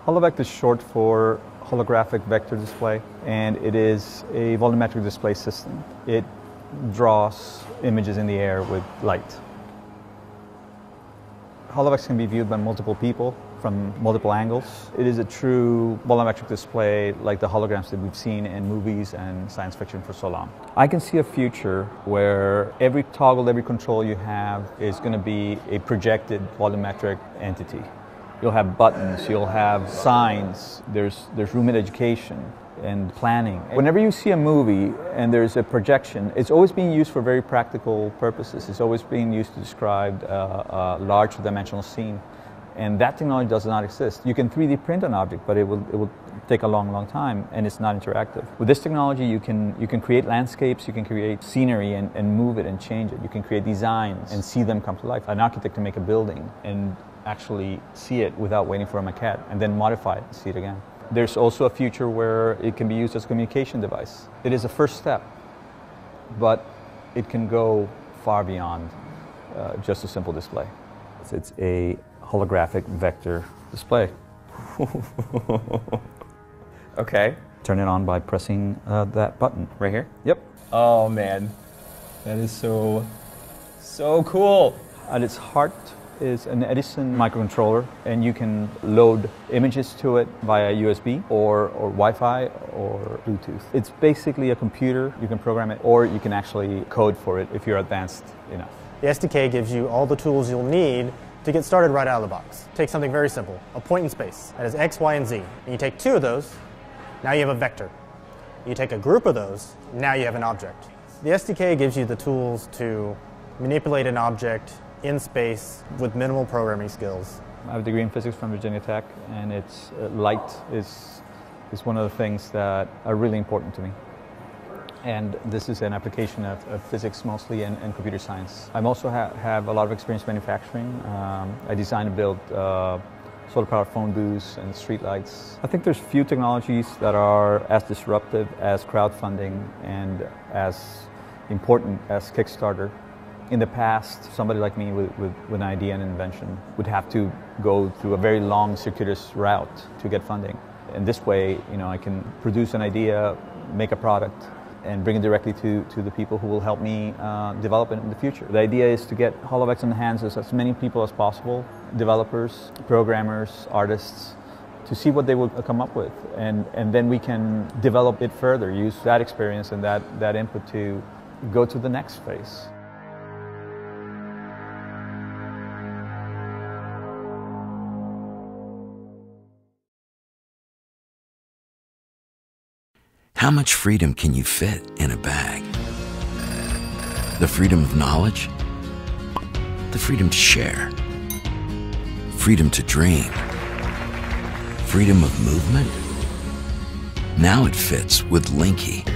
Holovect is short for holographic vector display, and it is a volumetric display system. It draws images in the air with light. Holovects can be viewed by multiple people from multiple angles. It is a true volumetric display like the holograms that we've seen in movies and science fiction for so long. I can see a future where every toggle, every control you have is going to be a projected volumetric entity. You'll have buttons, you'll have signs, there's room in education and planning. Whenever you see a movie and there's a projection, it's always being used for very practical purposes. It's always being used to describe a large dimensional scene. And that technology does not exist. You can 3D print an object, but it will take a long time, and it's not interactive. With this technology, you can create landscapes, you can create scenery and move it and change it. You can create designs and see them come to life. An architect can make a building and actually see it without waiting for a maquette, and then modify it and see it again. There's also a future where it can be used as a communication device. It is a first step, but it can go far beyond just a simple display. It's a holographic vector display. Okay. Turn it on by pressing that button. Right here? Yep. Oh man, that is so cool. At its heart is an Edison microcontroller, and you can load images to it via USB or Wi-Fi or Bluetooth. It's basically a computer. You can program it, or you can actually code for it if you're advanced enough. The SDK gives you all the tools you'll need to get started right out of the box. Take something very simple, a point in space that is X, Y, and Z. And you take two of those, now you have a vector. You take a group of those, now you have an object. The SDK gives you the tools to manipulate an object in space with minimal programming skills. I have a degree in physics from Virginia Tech, and light is one of the things that are really important to me. And this is an application of physics mostly and computer science. I also have a lot of experience manufacturing. I design and build solar-powered phone booths and street lights. I think there's few technologies that are as disruptive as crowdfunding and as important as Kickstarter. In the past, somebody like me with an idea and invention would have to go through a very long, circuitous route to get funding. In this way, I can produce an idea, make a product, and bring it directly to the people who will help me develop it in the future. The idea is to get Holovects in the hands of as many people as possible, developers, programmers, artists, to see what they will come up with. And then we can develop it further, use that experience and that input to go to the next phase. How much freedom can you fit in a bag? The freedom of knowledge? The freedom to share? Freedom to dream? Freedom of movement? Now it fits with Linky.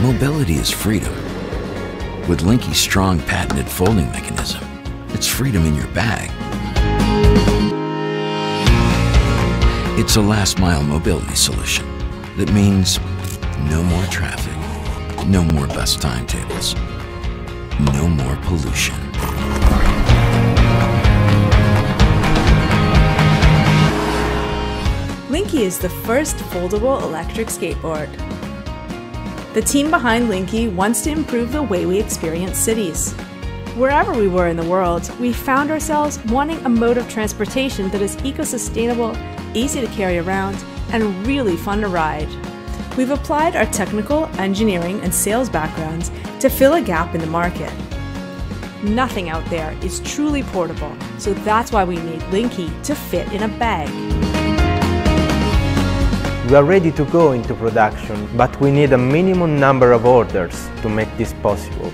Mobility is freedom. With Linky's strong patented folding mechanism, it's freedom in your bag. It's a last-mile mobility solution that means no more traffic, no more bus timetables, no more pollution. Linky is the first foldable electric skateboard. The team behind Linky wants to improve the way we experience cities. Wherever we were in the world, we found ourselves wanting a mode of transportation that is eco-sustainable, easy to carry around, and really fun to ride. We've applied our technical, engineering, and sales backgrounds to fill a gap in the market. Nothing out there is truly portable, so that's why we made Linky to fit in a bag. We are ready to go into production, but we need a minimum number of orders to make this possible.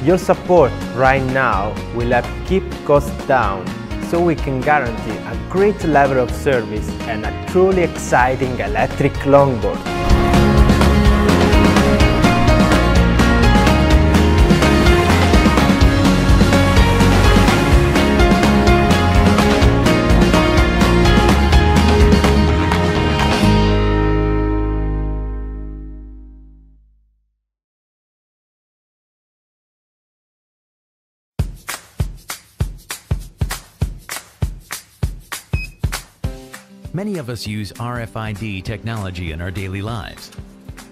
Your support right now will help keep costs down, so we can guarantee a great level of service and a truly exciting electric longboard. Many of us use RFID technology in our daily lives.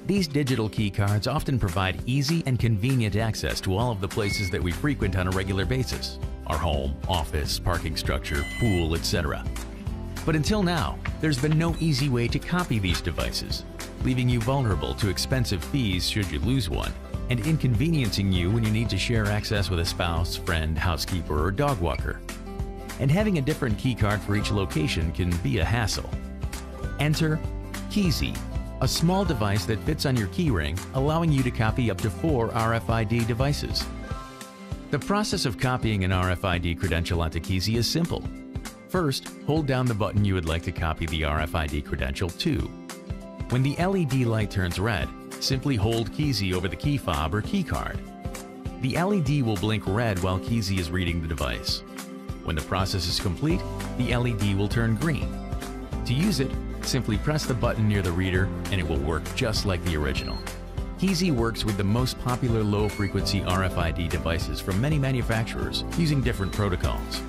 These digital key cards often provide easy and convenient access to all of the places that we frequent on a regular basis: our home, office, parking structure, pool, etc. But until now, there's been no easy way to copy these devices, leaving you vulnerable to expensive fees should you lose one, and inconveniencing you when you need to share access with a spouse, friend, housekeeper, or dog walker. And having a different key card for each location can be a hassle. Enter Keezy, a small device that fits on your keyring, allowing you to copy up to 4 RFID devices. The process of copying an RFID credential onto Keezy is simple. First, hold down the button you would like to copy the RFID credential to. When the LED light turns red, simply hold Keezy over the key fob or key card. The LED will blink red while Keezy is reading the device. When the process is complete, the LED will turn green. To use it, simply press the button near the reader and it will work just like the original. Keezy works with the most popular low-frequency RFID devices from many manufacturers using different protocols.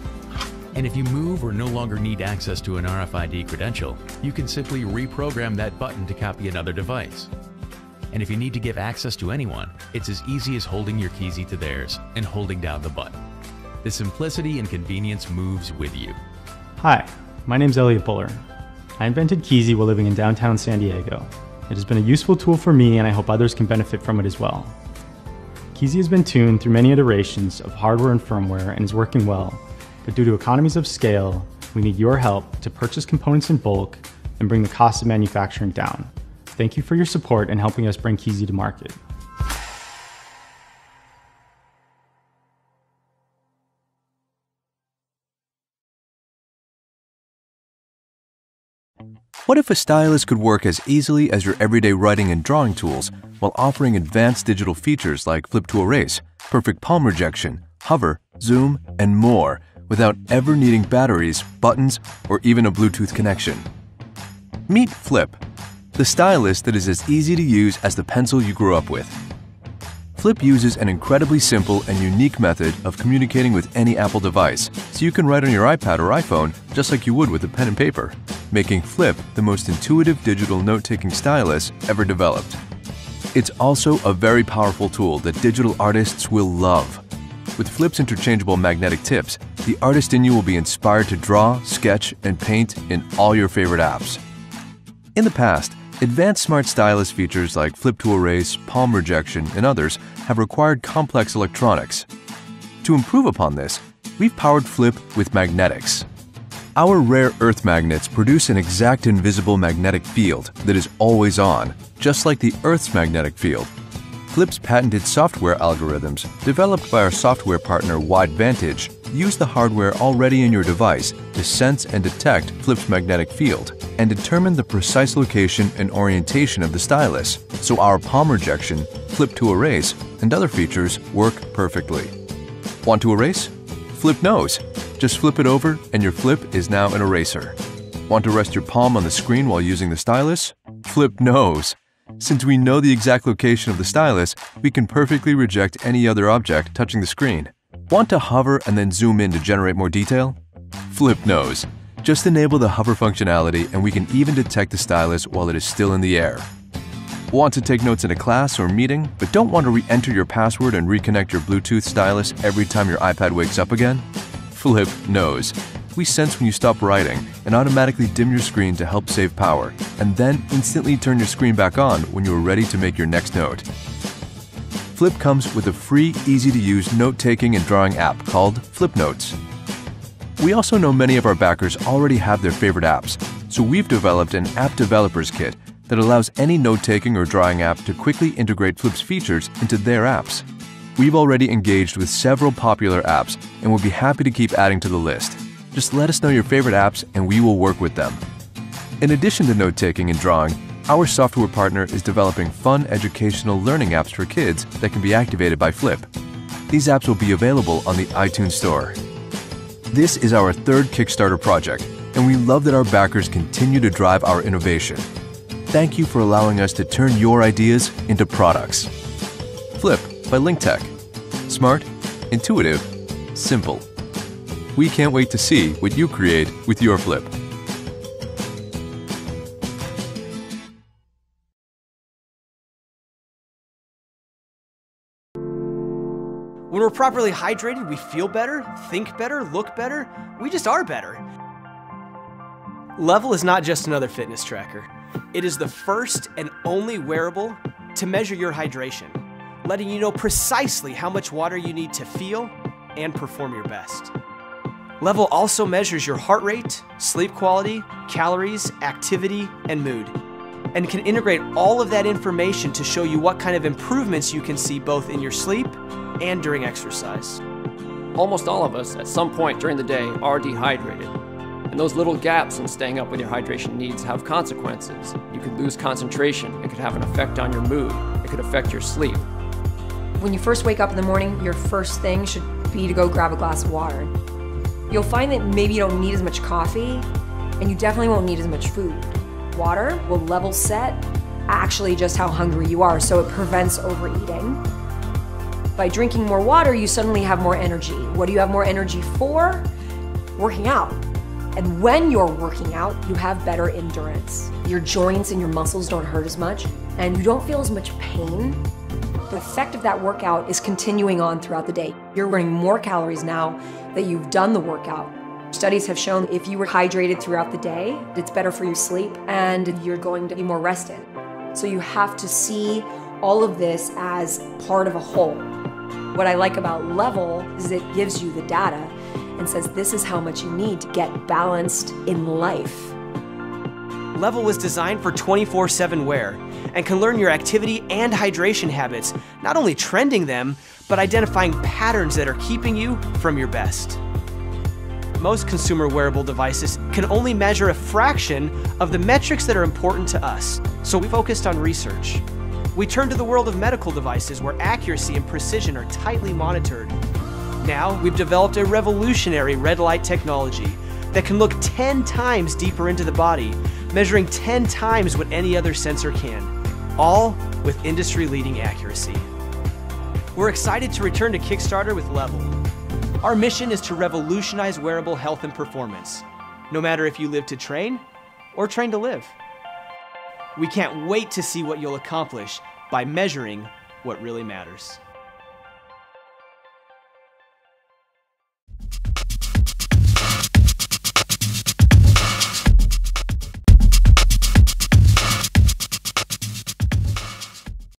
And if you move or no longer need access to an RFID credential, you can simply reprogram that button to copy another device. And if you need to give access to anyone, it's as easy as holding your Keezy to theirs and holding down the button. The simplicity and convenience moves with you. Hi, my name's Elliot Buller. I invented Keezy while living in downtown San Diego. It has been a useful tool for me and I hope others can benefit from it as well. Keezy has been tuned through many iterations of hardware and firmware and is working well, but due to economies of scale, we need your help to purchase components in bulk and bring the cost of manufacturing down. Thank you for your support in helping us bring Keezy to market. What if a stylus could work as easily as your everyday writing and drawing tools while offering advanced digital features like flip to erase, perfect palm rejection, hover, zoom, and more without ever needing batteries, buttons, or even a Bluetooth connection? Meet Flip, the stylus that is as easy to use as the pencil you grew up with. Flip uses an incredibly simple and unique method of communicating with any Apple device, so you can write on your iPad or iPhone just like you would with a pen and paper, making Flip the most intuitive digital note-taking stylus ever developed. It's also a very powerful tool that digital artists will love. With Flip's interchangeable magnetic tips, the artist in you will be inspired to draw, sketch, and paint in all your favorite apps. In the past, advanced smart stylus features like flip to erase, palm rejection, and others have required complex electronics. To improve upon this, we've powered Flip with magnetics. Our rare earth magnets produce an exact invisible magnetic field that is always on, just like the Earth's magnetic field. Flip's patented software algorithms, developed by our software partner WideVantage, use the hardware already in your device to sense and detect Flip's magnetic field and determine the precise location and orientation of the stylus, so our palm rejection, flip to erase, and other features work perfectly. Want to erase? Flip knows. Just flip it over and your Flip is now an eraser. Want to rest your palm on the screen while using the stylus? Flip knows. Since we know the exact location of the stylus, we can perfectly reject any other object touching the screen. Want to hover and then zoom in to generate more detail? Flip knows. Just enable the hover functionality and we can even detect the stylus while it is still in the air. Want to take notes in a class or meeting, but don't want to re-enter your password and reconnect your Bluetooth stylus every time your iPad wakes up again? Flip knows. We sense when you stop writing and automatically dim your screen to help save power, and then instantly turn your screen back on when you are ready to make your next note. Flip comes with a free, easy-to-use note-taking and drawing app called Flip Notes. We also know many of our backers already have their favorite apps, so we've developed an App Developers Kit that allows any note-taking or drawing app to quickly integrate Flip's features into their apps. We've already engaged with several popular apps and will be happy to keep adding to the list. Just let us know your favorite apps and we will work with them. In addition to note-taking and drawing, our software partner is developing fun educational learning apps for kids that can be activated by Flip. These apps will be available on the iTunes Store. This is our third Kickstarter project, and we love that our backers continue to drive our innovation. Thank you for allowing us to turn your ideas into products. Flip by LinkTech. Smart, intuitive, simple. We can't wait to see what you create with your Flip. we're properly hydrated, we feel better, think better, look better, we just are better. Level is not just another fitness tracker. It is the first and only wearable to measure your hydration, letting you know precisely how much water you need to feel and perform your best. Level also measures your heart rate, sleep quality, calories, activity, and mood, and can integrate all of that information to show you what kind of improvements you can see both in your sleep and during exercise. Almost all of us at some point during the day are dehydrated. And those little gaps in staying up with your hydration needs have consequences. You could lose concentration, it could have an effect on your mood, it could affect your sleep. When you first wake up in the morning, your first thing should be to go grab a glass of water. You'll find that maybe you don't need as much coffee, and you definitely won't need as much food. Water will level set actually just how hungry you are, so it prevents overeating. By drinking more water, you suddenly have more energy. What do you have more energy for? Working out. And when you're working out, you have better endurance. Your joints and your muscles don't hurt as much, and you don't feel as much pain. The effect of that workout is continuing on throughout the day. You're burning more calories now that you've done the workout. Studies have shown if you were hydrated throughout the day, it's better for your sleep and you're going to be more rested. So you have to see all of this as part of a whole. What I like about Level is it gives you the data and says this is how much you need to get balanced in life. Level was designed for 24/7 wear and can learn your activity and hydration habits, not only trending them, but identifying patterns that are keeping you from your best. Most consumer wearable devices can only measure a fraction of the metrics that are important to us, so we focused on research. We turned to the world of medical devices where accuracy and precision are tightly monitored. Now, we've developed a revolutionary red light technology that can look 10 times deeper into the body, measuring 10 times what any other sensor can, all with industry-leading accuracy. We're excited to return to Kickstarter with Level. Our mission is to revolutionize wearable health and performance, no matter if you live to train or train to live. We can't wait to see what you'll accomplish by measuring what really matters.